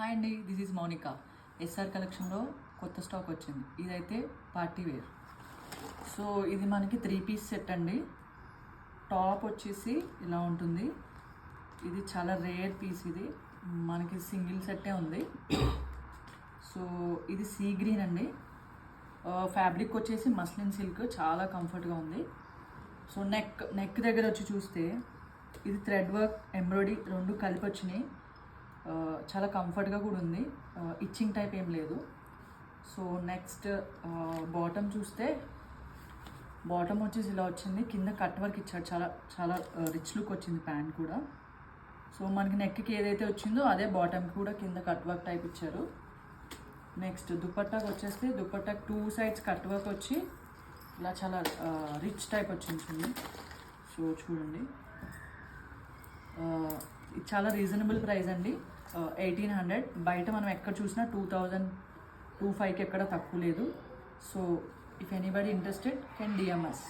Hi అండి, this is Mounika. SR కలెక్షన్లో కొత్త స్టాక్ వచ్చింది. ఇదైతే పార్టీ వేర్. సో ఇది మనకి 3 పీస్ సెట్ అండి. టాప్ వచ్చేసి ఇలా ఉంటుంది. ఇది చాలా రేర్ పీస్. ఇది మనకి సింగిల్ సెట్టే ఉంది. సో ఇది సీ గ్రీన్ అండి. ఫ్యాబ్రిక్ వచ్చేసి మస్లిన్ సిల్క్, చాలా కంఫర్ట్గా ఉంది. సో నెక్ దగ్గర వచ్చి చూస్తే ఇది థ్రెడ్ వర్క్, ఎంబ్రాయిడరీ రెండు కలిపి వచ్చినాయి. చాలా కంఫర్ట్గా కూడా ఉంది. ఇచ్చింగ్ టైప్ ఏం లేదు. సో నెక్స్ట్ బాటమ్ చూస్తే బాటమ్ వచ్చేసి ఇలా వచ్చింది. కింద కట్ వర్క్ ఇచ్చాడు. చాలా చాలా రిచ్ లుక్ వచ్చింది ప్యాంట్ కూడా. సో మనకి నెక్కి ఏదైతే వచ్చిందో అదే బాటమ్కి కూడా కింద కట్ వర్క్ టైప్ ఇచ్చారు. నెక్స్ట్ దుపట్టాకి వచ్చేస్తే దుపట్టాకి 2 sides కట్ వర్క్ వచ్చి ఇలా చాలా రిచ్ టైప్ వచ్చింది. సో చూడండి, ఇది చాలా రీజనబుల్ ప్రైస్ అండి. 1800. బయట మనం ఎక్కడ చూసినా 2000, 2500 ఎక్కడ తక్కువ లేదు. So if anybody interested can DM us.